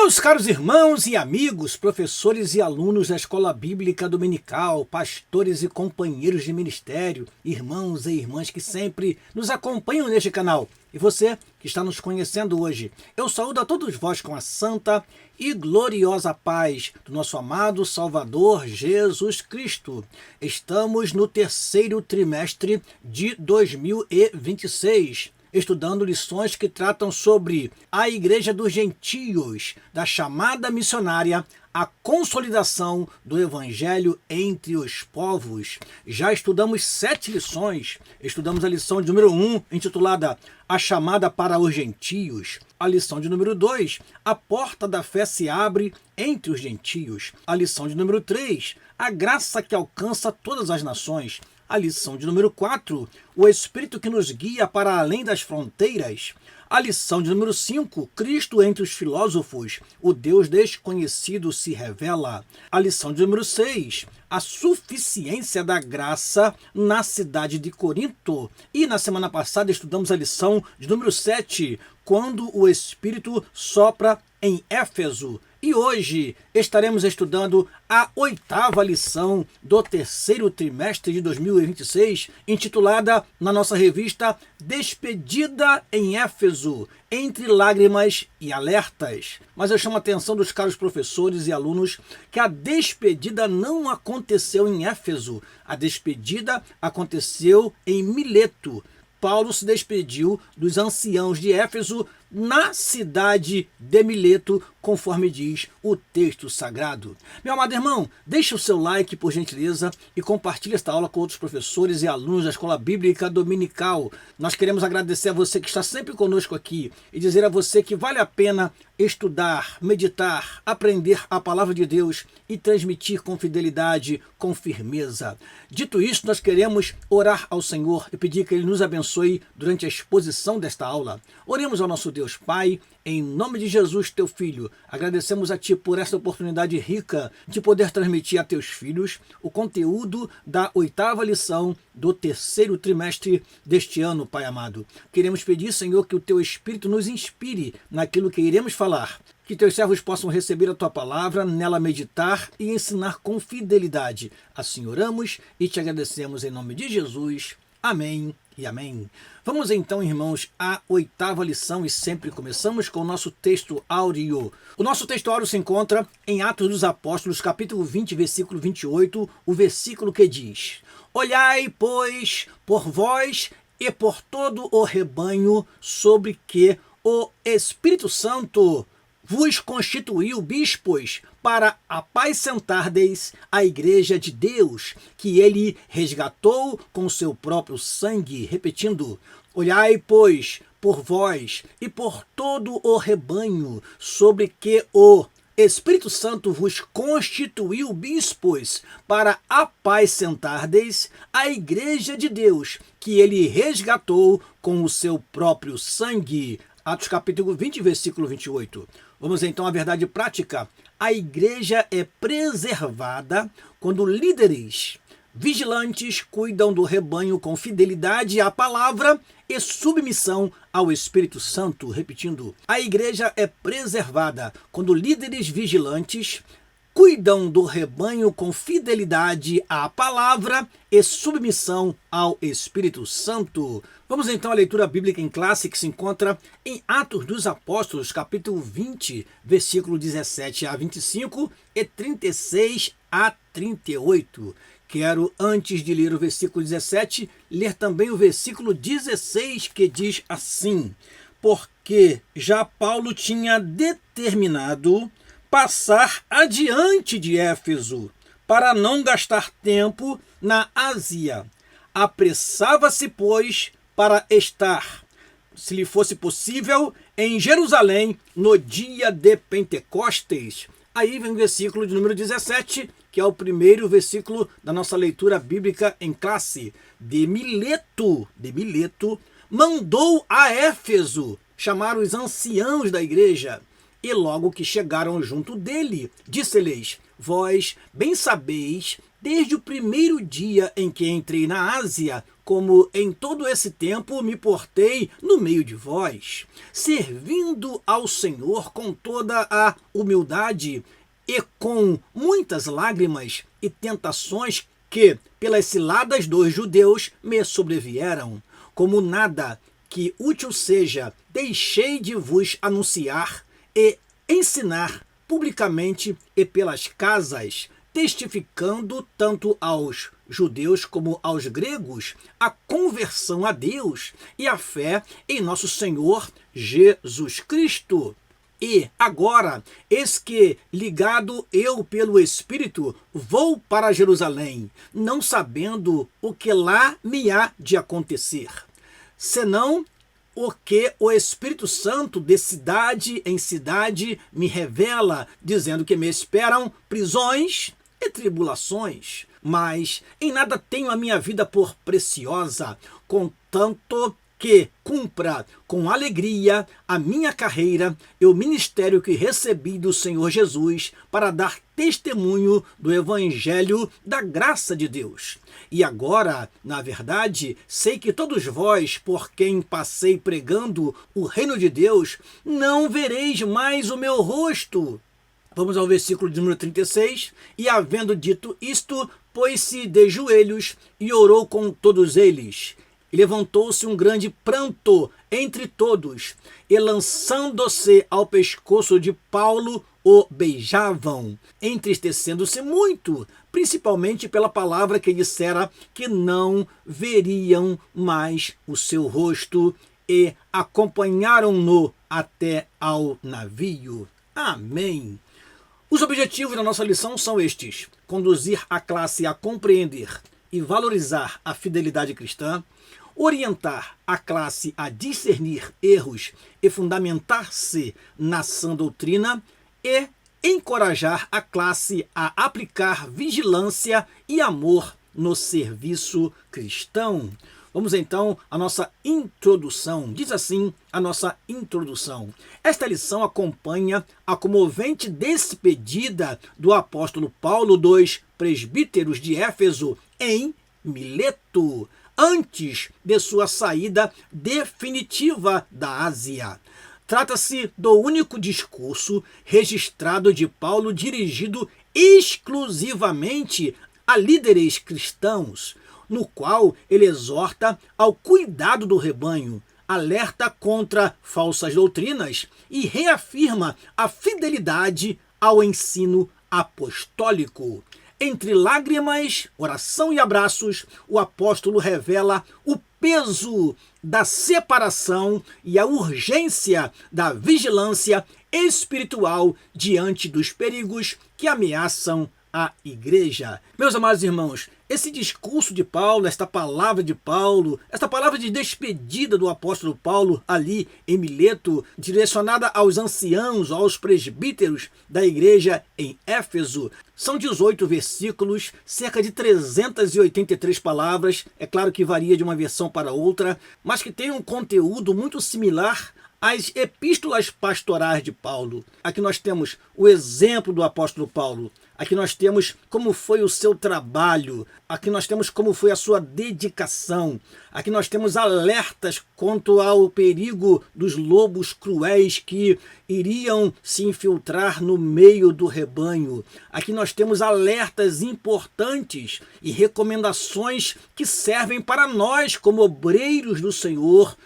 Meus caros irmãos e amigos, professores e alunos da Escola Bíblica Dominical, pastores e companheiros de ministério, irmãos e irmãs que sempre nos acompanham neste canal, e você que está nos conhecendo hoje, eu saúdo a todos vós com a santa e gloriosa paz do nosso amado Salvador Jesus Cristo. Estamos no terceiro trimestre de 2026. Estudando lições que tratam sobre a Igreja dos Gentios, da chamada missionária, a consolidação do Evangelho entre os povos. Já estudamos 7 lições. Estudamos a lição de número 1, intitulada A Chamada para os Gentios. A lição de número 2, A Porta da Fé se abre entre os gentios. A lição de número 3, A Graça que alcança todas as nações. A lição de número 4, o Espírito que nos guia para além das fronteiras. A lição de número 5, Cristo entre os filósofos, o Deus desconhecido se revela. A lição de número 6, a suficiência da graça na cidade de Corinto. E na semana passada estudamos a lição de número 7, quando o Espírito sopra em Éfeso. E hoje estaremos estudando a 8ª lição do terceiro trimestre de 2026, intitulada na nossa revista Despedida em Éfeso, entre lágrimas e alertas. Mas eu chamo a atenção dos caros professores e alunos que a despedida não aconteceu em Éfeso, a despedida aconteceu em Mileto. Paulo se despediu dos anciãos de Éfeso na cidade de Mileto, conforme diz o texto sagrado. Meu amado irmão, deixe o seu like, por gentileza, e compartilhe esta aula com outros professores e alunos da Escola Bíblica Dominical. Nós queremos agradecer a você que está sempre conosco aqui e dizer a você que vale a pena estudar, meditar, aprender a palavra de Deus e transmitir com fidelidade, com firmeza. Dito isso, nós queremos orar ao Senhor e pedir que Ele nos abençoe durante a exposição desta aula. Oremos ao nosso Deus Pai, em nome de Jesus, teu Filho. Agradecemos a Ti por esta oportunidade rica de poder transmitir a teus filhos o conteúdo da 8ª lição do terceiro trimestre deste ano, Pai amado. Queremos pedir, Senhor, que o Teu Espírito nos inspire naquilo que iremos falar. Que teus servos possam receber a tua palavra, nela meditar e ensinar com fidelidade. Assim oramos e te agradecemos em nome de Jesus. Amém e amém. Vamos então, irmãos, à 8ª lição e sempre começamos com o nosso texto áureo. O nosso texto áureo se encontra em Atos dos Apóstolos, capítulo 20, versículo 28, o versículo que diz: Olhai, pois, por vós e por todo o rebanho sobre que o Espírito Santo vos constituiu bispos para apacentardes a igreja de Deus, que ele resgatou com seu próprio sangue. Repetindo, olhai, pois, por vós e por todo o rebanho, sobre que o Espírito Santo vos constituiu bispos para apacentardes a igreja de Deus, que ele resgatou com o seu próprio sangue. Atos capítulo 20, versículo 28. Vamos então à verdade prática. A igreja é preservada quando líderes vigilantes cuidam do rebanho com fidelidade à palavra e submissão ao Espírito Santo. Repetindo, a igreja é preservada quando líderes vigilantes cuidam do rebanho com fidelidade à palavra e submissão ao Espírito Santo. Vamos então à leitura bíblica em classe que se encontra em Atos dos Apóstolos, capítulo 20, versículo 17 a 25 e 36 a 38. Quero, antes de ler o versículo 17, ler também o versículo 16, que diz assim: Porque já Paulo tinha determinado passar adiante de Éfeso, para não gastar tempo na Ásia. Apressava-se, pois, para estar, se lhe fosse possível, em Jerusalém no dia de Pentecostes. Aí vem o versículo de número 17, que é o primeiro versículo da nossa leitura bíblica em classe. De Mileto, mandou a Éfeso chamar os anciãos da igreja. E logo que chegaram junto dele, disse-lhes: Vós bem sabeis, desde o primeiro dia em que entrei na Ásia, como em todo esse tempo me portei no meio de vós, servindo ao Senhor com toda a humildade e com muitas lágrimas e tentações que, pelas ciladas dos judeus, me sobrevieram. Como nada que útil seja, deixei de vos anunciar e ensinar publicamente e pelas casas, testificando tanto aos judeus como aos gregos a conversão a Deus e a fé em nosso Senhor Jesus Cristo. E agora, eis que, ligado eu pelo Espírito, vou para Jerusalém, não sabendo o que lá me há de acontecer, senão o que o Espírito Santo de cidade em cidade me revela, dizendo que me esperam prisões e tribulações. Mas em nada tenho a minha vida por preciosa, contanto que cumpra com alegria a minha carreira e o ministério que recebi do Senhor Jesus para dar testemunho do Evangelho da graça de Deus. E agora, na verdade, sei que todos vós, por quem passei pregando o reino de Deus, não vereis mais o meu rosto. Vamos ao versículo de número 36. E havendo dito isto, pôs-se de joelhos e orou com todos eles. E levantou-se um grande pranto entre todos, e lançando-se ao pescoço de Paulo, o beijavam, entristecendo-se muito, principalmente pela palavra que dissera que não veriam mais o seu rosto, e acompanharam-no até ao navio. Amém. Os objetivos da nossa lição são estes: conduzir a classe a compreender e valorizar a fidelidade cristã, orientar a classe a discernir erros e fundamentar-se na sã doutrina e encorajar a classe a aplicar vigilância e amor no serviço cristão. Vamos então à nossa introdução. Diz assim a nossa introdução. Esta lição acompanha a comovente despedida do apóstolo Paulo dos presbíteros de Éfeso em Mileto, antes de sua saída definitiva da Ásia. Trata-se do único discurso registrado de Paulo dirigido exclusivamente a líderes cristãos, no qual ele exorta ao cuidado do rebanho, alerta contra falsas doutrinas e reafirma a fidelidade ao ensino apostólico. Entre lágrimas, oração e abraços, o apóstolo revela o peso da separação e a urgência da vigilância espiritual diante dos perigos que ameaçam a igreja. Meus amados irmãos, esse discurso de Paulo, esta palavra de Paulo, esta palavra de despedida do apóstolo Paulo ali em Mileto, direcionada aos anciãos, aos presbíteros da igreja em Éfeso, são 18 versículos, cerca de 383 palavras, é claro que varia de uma versão para outra, mas que tem um conteúdo muito similar às epístolas pastorais de Paulo. Aqui nós temos o exemplo do apóstolo Paulo. Aqui nós temos como foi o seu trabalho, aqui nós temos como foi a sua dedicação, aqui nós temos alertas quanto ao perigo dos lobos cruéis que iriam se infiltrar no meio do rebanho. Aqui nós temos alertas importantes e recomendações que servem para nós como obreiros do Senhor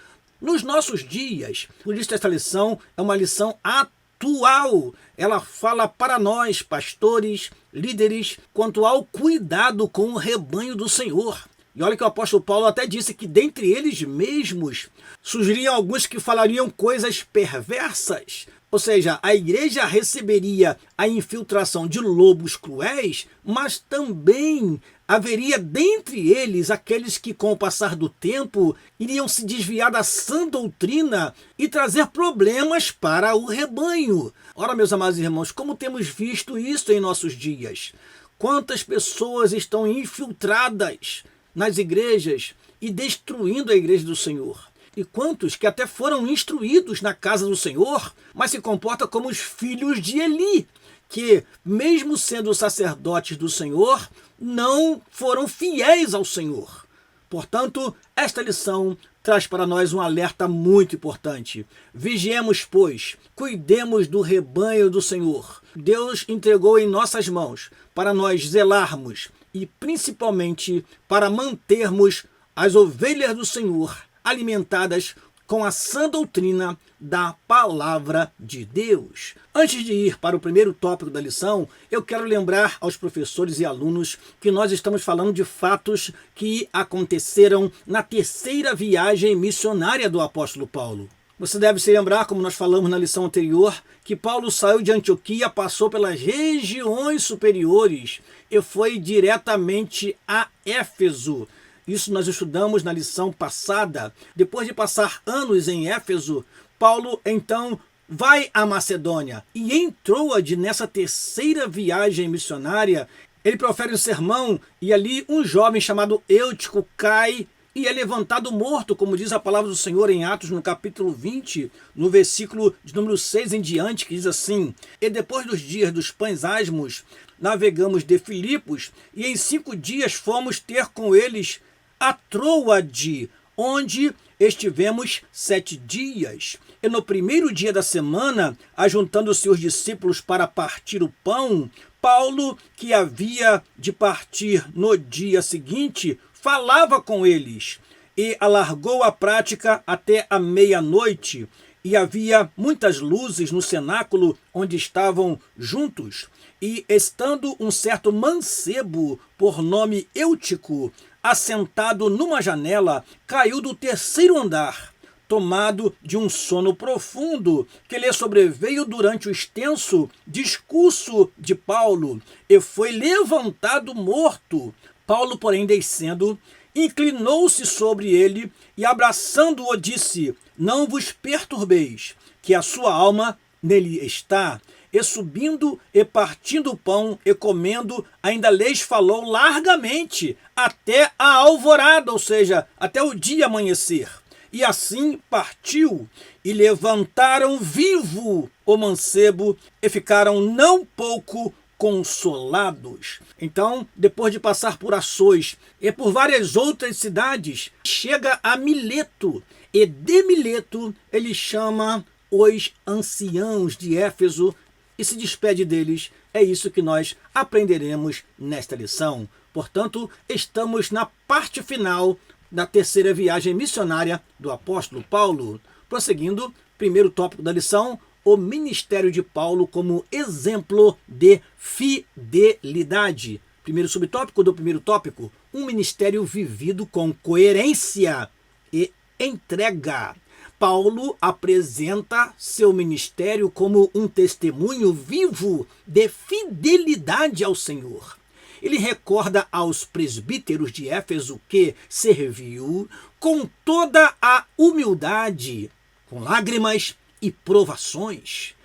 nos nossos dias. Por isso esta lição é uma lição atual. Ela fala para nós, pastores, líderes, quanto ao cuidado com o rebanho do Senhor. E olha que o apóstolo Paulo até disse que dentre eles mesmos surgiriam alguns que falariam coisas perversas. Ou seja, a igreja receberia a infiltração de lobos cruéis, mas também haveria dentre eles aqueles que, com o passar do tempo, iriam se desviar da sã doutrina e trazer problemas para o rebanho. Ora, meus amados irmãos, como temos visto isso em nossos dias? Quantas pessoas estão infiltradas nas igrejas e destruindo a igreja do Senhor? E quantos que até foram instruídos na casa do Senhor, mas se comportam como os filhos de Eli, que, mesmo sendo sacerdotes do Senhor, não foram fiéis ao Senhor. Portanto, esta lição traz para nós um alerta muito importante. Vigiemos, pois, cuidemos do rebanho do Senhor. Deus entregou em nossas mãos para nós zelarmos e, principalmente, para mantermos as ovelhas do Senhor alimentadas com a sã doutrina da palavra de Deus. Antes de ir para o primeiro tópico da lição, eu quero lembrar aos professores e alunos que nós estamos falando de fatos que aconteceram na terceira viagem missionária do apóstolo Paulo. Você deve se lembrar, como nós falamos na lição anterior, que Paulo saiu de Antioquia, passou pelas regiões superiores e foi diretamente a Éfeso. Isso nós estudamos na lição passada. Depois de passar anos em Éfeso, Paulo então vai à Macedônia. E em Troade, nessa terceira viagem missionária, ele profere um sermão e ali um jovem chamado Eutico cai e é levantado morto, como diz a palavra do Senhor em Atos, no capítulo 20, no versículo de número 6 em diante, que diz assim: E depois dos dias dos pães asmos, navegamos de Filipos, e em 5 dias fomos ter com eles a Troade, onde estivemos 7 dias. E no primeiro dia da semana, ajuntando-se os discípulos para partir o pão, Paulo, que havia de partir no dia seguinte, falava com eles e alargou a prática até a meia-noite. E havia muitas luzes no cenáculo onde estavam juntos. E estando um certo mancebo, por nome Eutico, assentado numa janela, caiu do 3º andar, tomado de um sono profundo que lhe sobreveio durante o extenso discurso de Paulo, e foi levantado morto. Paulo, porém, descendo, inclinou-se sobre ele e, abraçando-o, disse: Não vos perturbeis, que a sua alma nele está. E subindo e partindo o pão e comendo, ainda lhes falou largamente até a alvorada, ou seja, até o dia amanhecer. E assim partiu, e levantaram vivo o mancebo, e ficaram não pouco consolados. Então, depois de passar por Ações e por várias outras cidades, chega a Mileto, e de Mileto ele chama os anciãos de Éfeso e se despede deles. É isso que nós aprenderemos nesta lição. Portanto, estamos na parte final da terceira viagem missionária do apóstolo Paulo. Prosseguindo, primeiro tópico da lição: o ministério de Paulo como exemplo de fidelidade. Primeiro subtópico do primeiro tópico: um ministério vivido com coerência e entrega. Paulo apresenta seu ministério como um testemunho vivo de fidelidade ao Senhor. Ele recorda aos presbíteros de Éfeso que serviu com toda a humildade, com lágrimas e provações,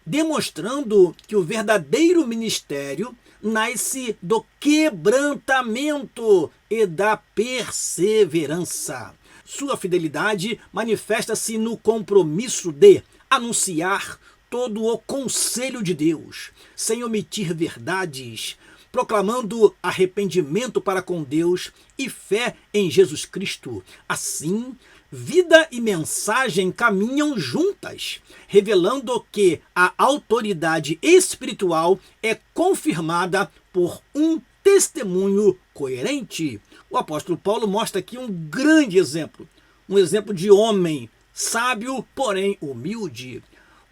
demonstrando que o verdadeiro ministério nasce do quebrantamento e da perseverança. Sua fidelidade manifesta-se no compromisso de anunciar todo o conselho de Deus, sem omitir verdades, proclamando arrependimento para com Deus e fé em Jesus Cristo. Assim, vida e mensagem caminham juntas, revelando que a autoridade espiritual é confirmada por um testemunho coerente. O apóstolo Paulo mostra aqui um grande exemplo, um exemplo de homem sábio, porém humilde,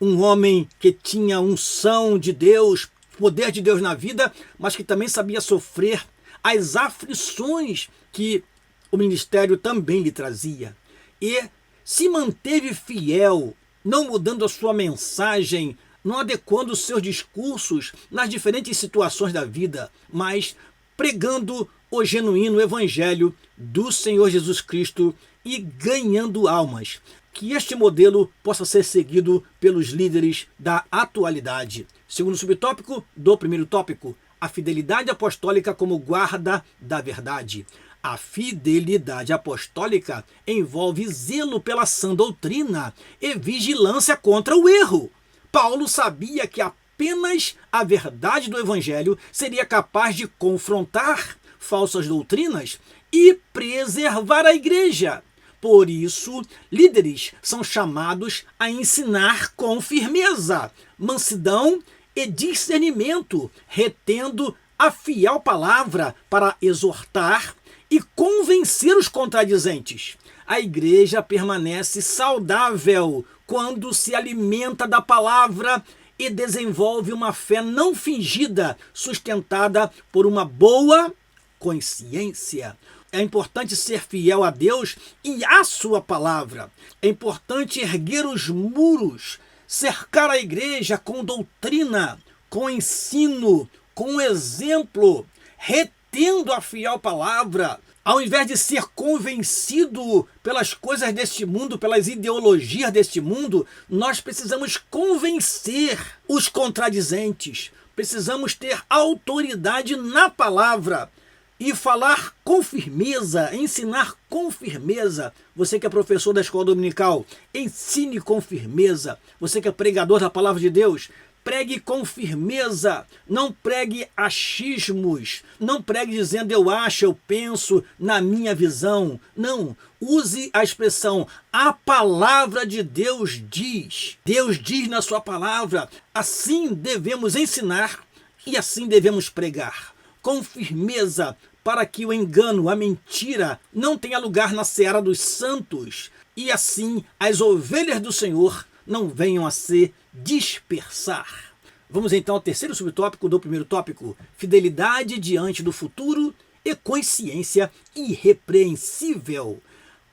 um homem que tinha unção de Deus, poder de Deus na vida, mas que também sabia sofrer as aflições que o ministério também lhe trazia. E se manteve fiel, não mudando a sua mensagem, não adequando os seus discursos nas diferentes situações da vida, mas pregando o genuíno evangelho do Senhor Jesus Cristo e ganhando almas. Que este modelo possa ser seguido pelos líderes da atualidade. Segundo subtópico do primeiro tópico: a fidelidade apostólica como guarda da verdade. A fidelidade apostólica envolve zelo pela sã doutrina e vigilância contra o erro. Paulo sabia que apenas a verdade do evangelho seria capaz de confrontar, falsas doutrinas e preservar a igreja. Por isso, líderes são chamados a ensinar com firmeza, mansidão e discernimento, retendo a fiel palavra para exortar e convencer os contradizentes. A igreja permanece saudável quando se alimenta da palavra e desenvolve uma fé não fingida, sustentada por uma boa consciência. É importante ser fiel a Deus e à sua palavra. É importante erguer os muros, cercar a igreja com doutrina, com ensino, com exemplo, retendo a fiel palavra. Ao invés de ser convencido pelas coisas deste mundo, pelas ideologias deste mundo, nós precisamos convencer os contradizentes. Precisamos ter autoridade na palavra e falar com firmeza, ensinar com firmeza. Você que é professor da escola dominical, ensine com firmeza. Você que é pregador da palavra de Deus, pregue com firmeza, não pregue achismos, não pregue dizendo eu acho, eu penso, na minha visão. Não, use a expressão a palavra de Deus diz. Deus diz na sua palavra, assim devemos ensinar e assim devemos pregar. Com firmeza, para que o engano, a mentira, não tenha lugar na seara dos santos, e assim as ovelhas do Senhor não venham a se dispersar. Vamos então ao terceiro subtópico do primeiro tópico: fidelidade diante do futuro e consciência irrepreensível.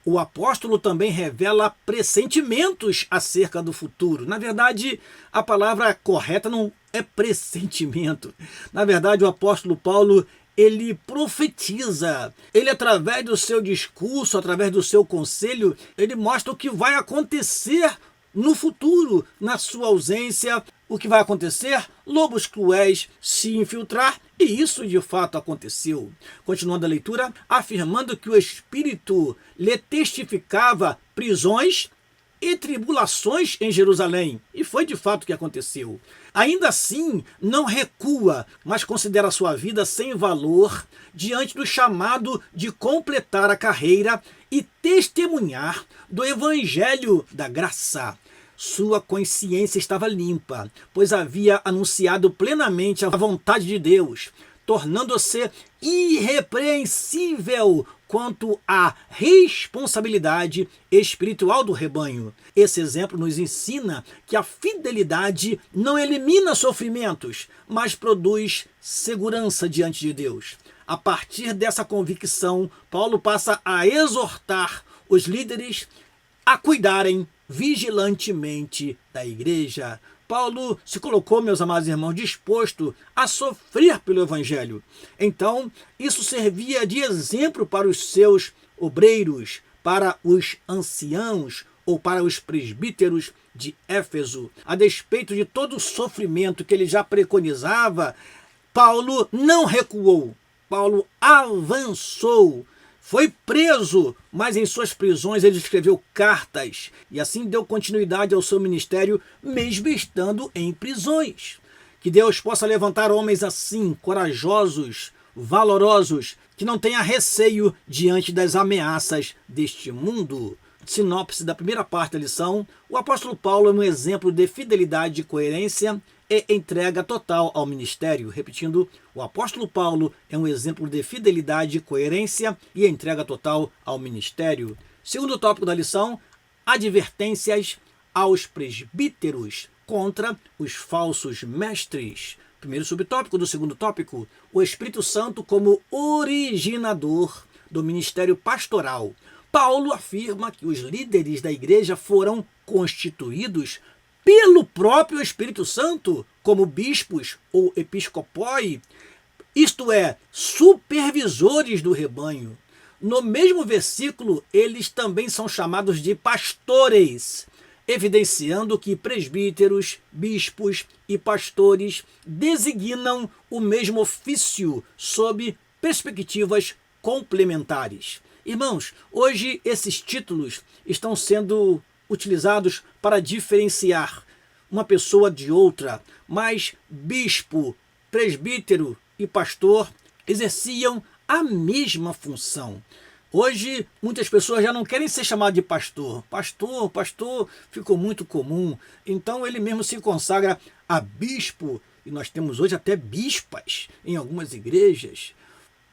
O apóstolo também revela pressentimentos acerca do futuro. Na verdade, a palavra correta não é pressentimento. Na verdade, o apóstolo Paulo, ele profetiza. Ele, através do seu discurso, através do seu conselho, ele mostra o que vai acontecer no futuro, na sua ausência. O que vai acontecer? Lobos cruéis se infiltrar, e isso de fato aconteceu. Continuando a leitura, afirmando que o Espírito lhe testificava prisões e tribulações em Jerusalém. E foi de fato o que aconteceu. Ainda assim, não recua, mas considera sua vida sem valor diante do chamado de completar a carreira e testemunhar do Evangelho da Graça. Sua consciência estava limpa, pois havia anunciado plenamente a vontade de Deus, tornando-se irrepreensível quanto à responsabilidade espiritual do rebanho. Esse exemplo nos ensina que a fidelidade não elimina sofrimentos, mas produz segurança diante de Deus. A partir dessa convicção, Paulo passa a exortar os líderes a cuidarem vigilantemente da igreja. Paulo se colocou, meus amados irmãos, disposto a sofrer pelo Evangelho. Então, isso servia de exemplo para os seus obreiros, para os anciãos ou para os presbíteros de Éfeso. A despeito de todo o sofrimento que ele já preconizava, Paulo não recuou. Paulo avançou. Foi preso, mas em suas prisões ele escreveu cartas e assim deu continuidade ao seu ministério, mesmo estando em prisões. Que Deus possa levantar homens assim, corajosos, valorosos, que não tenha receio diante das ameaças deste mundo. Sinopse da primeira parte da lição: o apóstolo Paulo é um exemplo de fidelidade e coerência e entrega total ao ministério. Repetindo, o apóstolo Paulo é um exemplo de fidelidade, coerência e entrega total ao ministério. Segundo tópico da lição: advertências aos presbíteros contra os falsos mestres. Primeiro subtópico do segundo tópico: o Espírito Santo como originador do ministério pastoral. Paulo afirma que os líderes da igreja foram constituídos pelo próprio Espírito Santo como bispos ou episcopoi, isto é, supervisores do rebanho. No mesmo versículo, eles também são chamados de pastores, evidenciando que presbíteros, bispos e pastores designam o mesmo ofício sob perspectivas complementares. Irmãos, hoje esses títulos estão sendo utilizados para diferenciar uma pessoa de outra, mas bispo, presbítero e pastor exerciam a mesma função. Hoje, muitas pessoas já não querem ser chamadas de pastor. Pastor ficou muito comum. Então, ele mesmo se consagra a bispo. E nós temos hoje até bispas em algumas igrejas.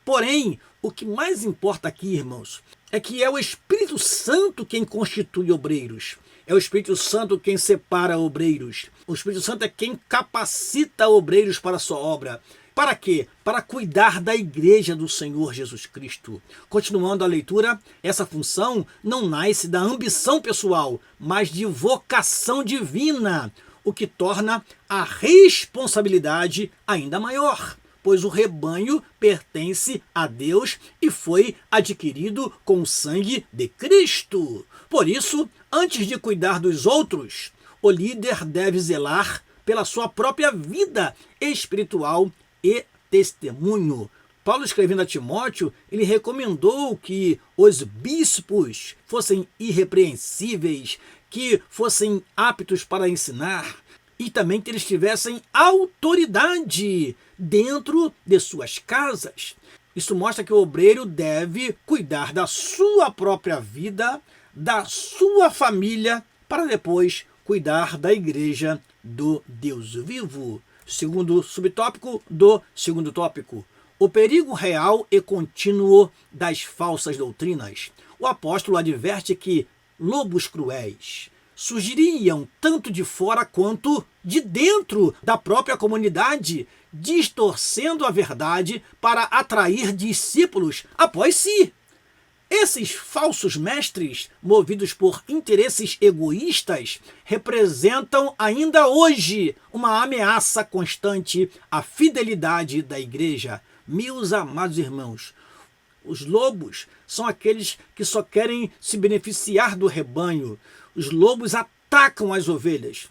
Porém, o que mais importa aqui, irmãos, é que é o Espírito Santo quem constitui obreiros. É o Espírito Santo quem separa obreiros. O Espírito Santo é quem capacita obreiros para a sua obra. Para quê? Para cuidar da igreja do Senhor Jesus Cristo. Continuando a leitura, essa função não nasce da ambição pessoal, mas de vocação divina, o que torna a responsabilidade ainda maior, pois o rebanho pertence a Deus e foi adquirido com o sangue de Cristo. Por isso, antes de cuidar dos outros, o líder deve zelar pela sua própria vida espiritual e testemunho. Paulo, escrevendo a Timóteo, ele recomendou que os bispos fossem irrepreensíveis, que fossem aptos para ensinar e também que eles tivessem autoridade dentro de suas casas. Isso mostra que o obreiro deve cuidar da sua própria vida, da sua família, para depois cuidar da igreja do Deus vivo. Segundo subtópico do segundo tópico, o perigo real e contínuo das falsas doutrinas. O apóstolo adverte que lobos cruéis surgiriam tanto de fora quanto de dentro da própria comunidade, distorcendo a verdade para atrair discípulos após si. Esses falsos mestres, movidos por interesses egoístas, representam ainda hoje uma ameaça constante à fidelidade da igreja. Meus amados irmãos, os lobos são aqueles que só querem se beneficiar do rebanho. Os lobos atacam as ovelhas.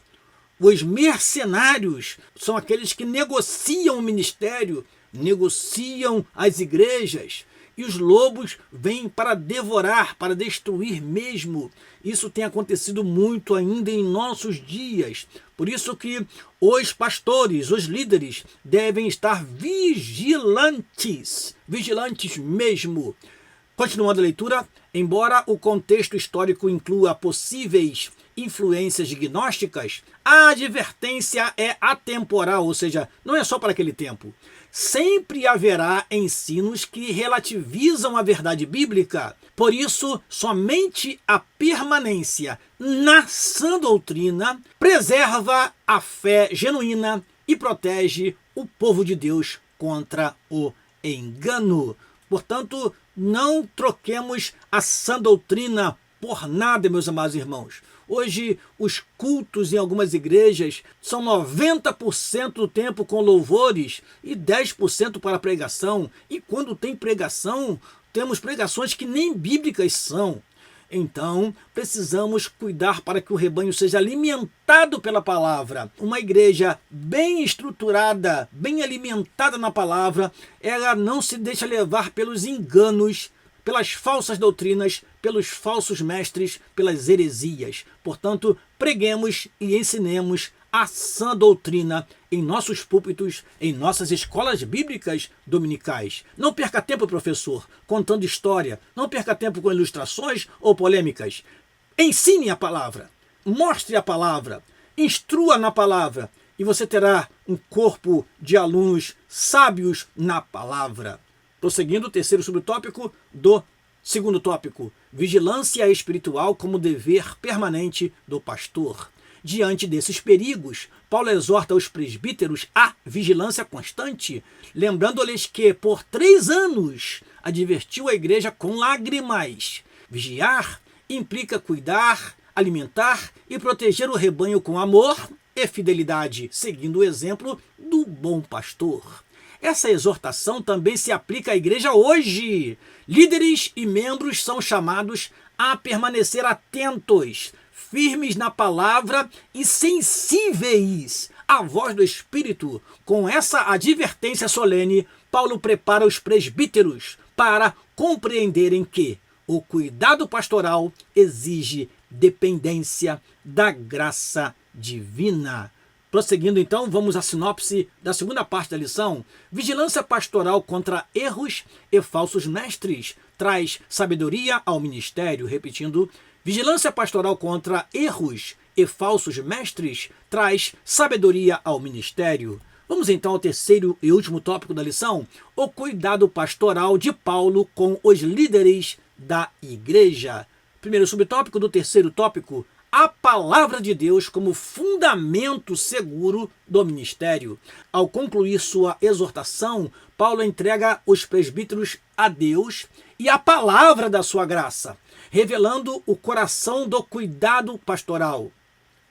Os mercenários são aqueles que negociam o ministério, negociam as igrejas. E os lobos vêm para devorar, para destruir mesmo. Isso tem acontecido muito ainda em nossos dias. Por isso que os pastores, os líderes, devem estar vigilantes mesmo. Continuando a leitura, embora o contexto histórico inclua possíveis influências gnósticas, a advertência é atemporal, ou seja, não é só para aquele tempo. Sempre haverá ensinos que relativizam a verdade bíblica. Por isso, somente a permanência na sã doutrina preserva a fé genuína e protege o povo de Deus contra o engano. Portanto, não troquemos a sã doutrina por nada, meus amados irmãos. Hoje, os cultos em algumas igrejas são 90% do tempo com louvores e 10% para pregação. E quando tem pregação, temos pregações que nem bíblicas são. Então, precisamos cuidar para que o rebanho seja alimentado pela palavra. Uma igreja bem estruturada, bem alimentada na palavra, ela não se deixa levar pelos enganos, pelas falsas doutrinas, pelos falsos mestres, pelas heresias. Portanto, preguemos e ensinemos a sã doutrina em nossos púlpitos, em nossas escolas bíblicas dominicais. Não perca tempo, professor, contando história. Não perca tempo com ilustrações ou polêmicas. Ensine a palavra, mostre a palavra, instrua na palavra e você terá um corpo de alunos sábios na palavra. Prosseguindo, o terceiro subtópico do segundo tópico, vigilância espiritual como dever permanente do pastor. Diante desses perigos, Paulo exorta os presbíteros à vigilância constante, lembrando-lhes que por 3 anos advertiu a igreja com lágrimas. Vigiar implica cuidar, alimentar e proteger o rebanho com amor e fidelidade, seguindo o exemplo do bom pastor. Essa exortação também se aplica à igreja hoje. Líderes e membros são chamados a permanecer atentos, firmes na palavra e sensíveis à voz do Espírito. Com essa advertência solene, Paulo prepara os presbíteros para compreenderem que o cuidado pastoral exige dependência da graça divina. Prosseguindo então, vamos à sinopse da segunda parte da lição. Vigilância pastoral contra erros e falsos mestres traz sabedoria ao ministério. Repetindo, vigilância pastoral contra erros e falsos mestres traz sabedoria ao ministério. Vamos então ao terceiro e último tópico da lição, o cuidado pastoral de Paulo com os líderes da igreja. Primeiro subtópico do terceiro tópico, a palavra de Deus como fundamento seguro do ministério. Ao concluir sua exortação, Paulo entrega os presbíteros a Deus e a palavra da sua graça, revelando o coração do cuidado pastoral,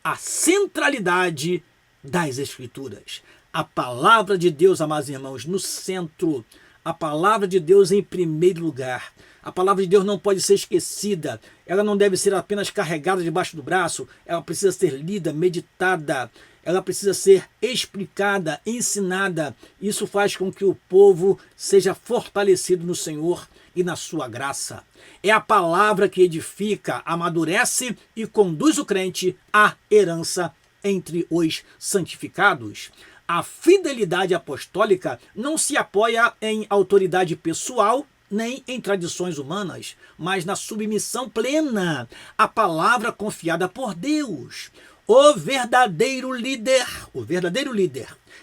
a centralidade das Escrituras. A palavra de Deus, amados irmãos, no centro. A palavra de Deus em primeiro lugar. A palavra de Deus não pode ser esquecida. Ela não deve ser apenas carregada debaixo do braço. Ela precisa ser lida, meditada. Ela precisa ser explicada, ensinada. Isso faz com que o povo seja fortalecido no Senhor e na sua graça. É a palavra que edifica, amadurece e conduz o crente à herança entre os santificados. A fidelidade apostólica não se apoia em autoridade pessoal, nem em tradições humanas, mas na submissão plena à palavra confiada por Deus. O verdadeiro líder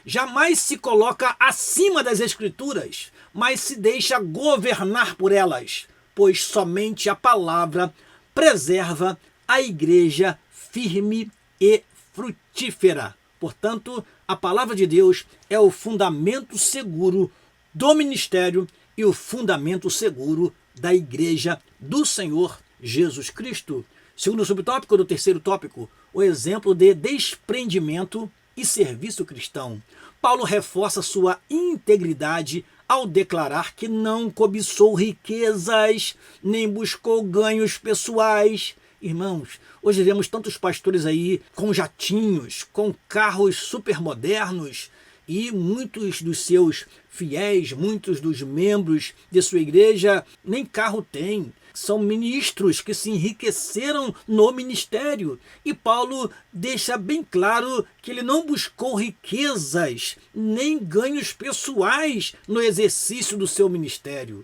jamais se coloca acima das Escrituras, mas se deixa governar por elas, pois somente a palavra preserva a igreja firme e frutífera. Portanto, a palavra de Deus é o fundamento seguro do ministério e o fundamento seguro da igreja do Senhor Jesus Cristo. Segundo subtópico do terceiro tópico, o exemplo de desprendimento e serviço cristão. Paulo reforça sua integridade ao declarar que não cobiçou riquezas, nem buscou ganhos pessoais. Irmãos, hoje vemos tantos pastores aí com jatinhos, com carros supermodernos, e muitos dos seus fiéis, muitos dos membros de sua igreja nem carro têm. São ministros que se enriqueceram no ministério. E Paulo deixa bem claro que ele não buscou riquezas nem ganhos pessoais no exercício do seu ministério.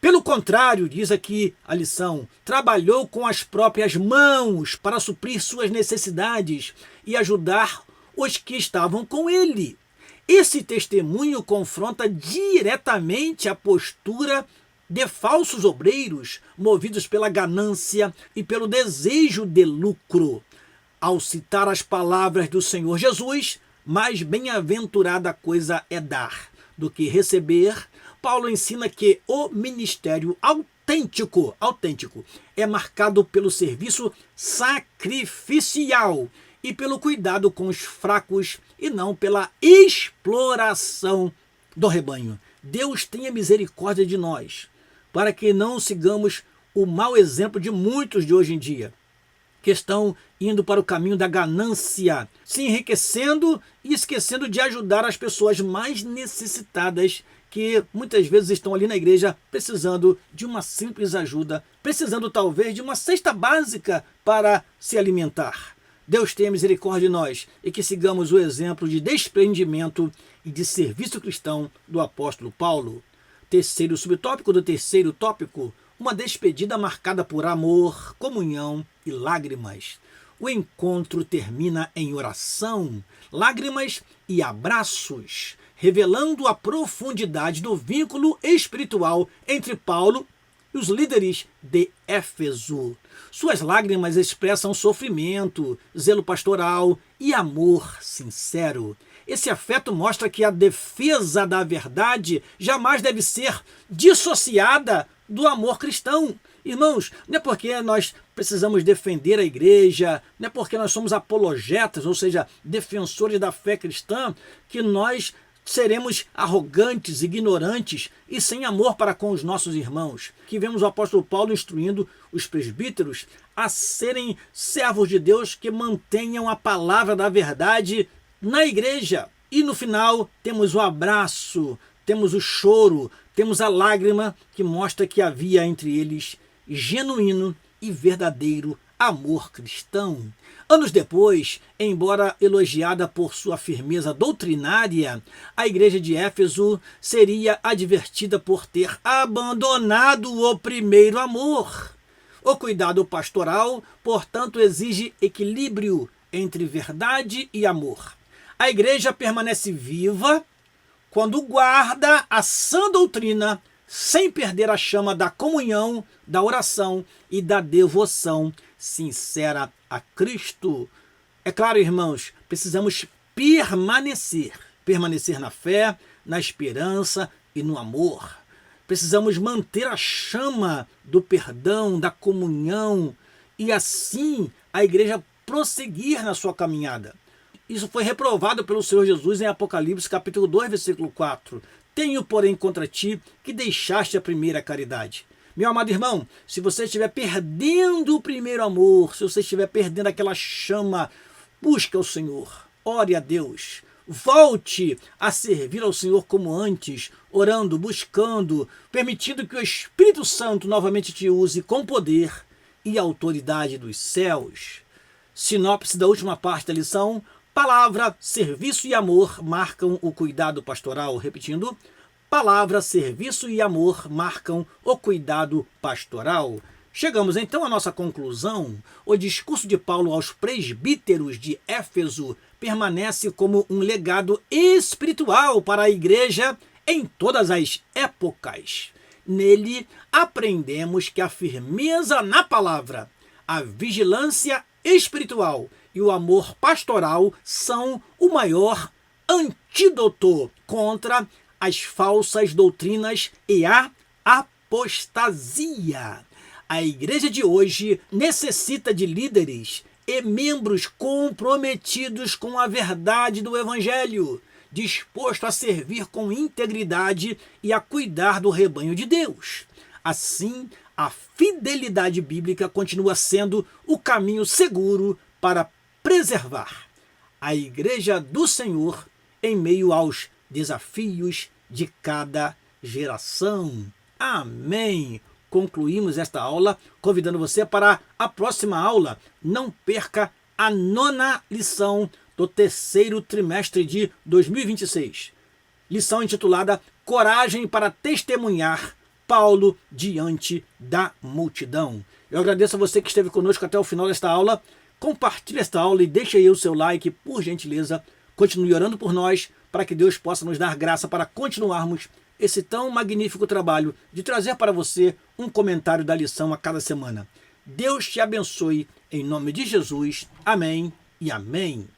Pelo contrário, diz aqui a lição, trabalhou com as próprias mãos para suprir suas necessidades e ajudar os que estavam com ele. Esse testemunho confronta diretamente a postura de falsos obreiros movidos pela ganância e pelo desejo de lucro. Ao citar as palavras do Senhor Jesus, mais bem-aventurada coisa é dar do que receber, Paulo ensina que o ministério autêntico é marcado pelo serviço sacrificial e pelo cuidado com os fracos e não pela exploração do rebanho. Deus tenha misericórdia de nós, para que não sigamos o mau exemplo de muitos de hoje em dia, que estão indo para o caminho da ganância, se enriquecendo e esquecendo de ajudar as pessoas mais necessitadas, que muitas vezes estão ali na igreja precisando de uma simples ajuda, precisando talvez de uma cesta básica para se alimentar. Deus tenha misericórdia de nós e que sigamos o exemplo de desprendimento e de serviço cristão do apóstolo Paulo. Terceiro subtópico do terceiro tópico, uma despedida marcada por amor, comunhão e lágrimas. O encontro termina em oração, lágrimas e abraços, revelando a profundidade do vínculo espiritual entre Paulo e os líderes de Éfeso. Suas lágrimas expressam sofrimento, zelo pastoral e amor sincero. Esse afeto mostra que a defesa da verdade jamais deve ser dissociada do amor cristão. Irmãos, não é porque nós precisamos defender a igreja, não é porque nós somos apologetas, ou seja, defensores da fé cristã, que nós seremos arrogantes, ignorantes e sem amor para com os nossos irmãos. Que vemos o apóstolo Paulo instruindo os presbíteros a serem servos de Deus que mantenham a palavra da verdade na igreja. E no final temos o abraço, temos o choro, temos a lágrima que mostra que havia entre eles genuíno e verdadeiro amor cristão. Anos depois, embora elogiada por sua firmeza doutrinária, a igreja de Éfeso seria advertida por ter abandonado o primeiro amor. O cuidado pastoral, portanto, exige equilíbrio entre verdade e amor. A igreja permanece viva quando guarda a sã doutrina, sem perder a chama da comunhão, da oração e da devoção sincera a Cristo. É claro, irmãos, precisamos permanecer na fé, na esperança e no amor. Precisamos manter a chama do perdão, da comunhão, e assim a igreja prosseguir na sua caminhada. Isso foi reprovado pelo Senhor Jesus em Apocalipse capítulo 2, versículo 4. Tenho, porém, contra ti que deixaste a primeira caridade. Meu amado irmão, se você estiver perdendo o primeiro amor, se você estiver perdendo aquela chama, busque ao Senhor, ore a Deus, volte a servir ao Senhor como antes, orando, buscando, permitindo que o Espírito Santo novamente te use com poder e autoridade dos céus. Sinopse da última parte da lição: palavra, serviço e amor marcam o cuidado pastoral. Repetindo, palavra, serviço e amor marcam o cuidado pastoral. Chegamos então à nossa conclusão. O discurso de Paulo aos presbíteros de Éfeso permanece como um legado espiritual para a igreja em todas as épocas. Nele aprendemos que a firmeza na palavra, a vigilância espiritual e o amor pastoral são o maior antídoto contra as falsas doutrinas e a apostasia. A igreja de hoje necessita de líderes e membros comprometidos com a verdade do Evangelho, disposto a servir com integridade e a cuidar do rebanho de Deus. Assim, a fidelidade bíblica continua sendo o caminho seguro para preservar a igreja do Senhor em meio aos desafios de cada geração. Amém! Concluímos esta aula convidando você para a próxima aula. Não perca a 9ª lição do terceiro trimestre de 2026. Lição intitulada Coragem para testemunhar Paulo diante da multidão. Eu agradeço a você que esteve conosco até o final desta aula. Compartilhe esta aula e deixe aí o seu like, por gentileza. Continue orando por nós, para que Deus possa nos dar graça para continuarmos esse tão magnífico trabalho de trazer para você um comentário da lição a cada semana. Deus te abençoe, em nome de Jesus. Amém e amém.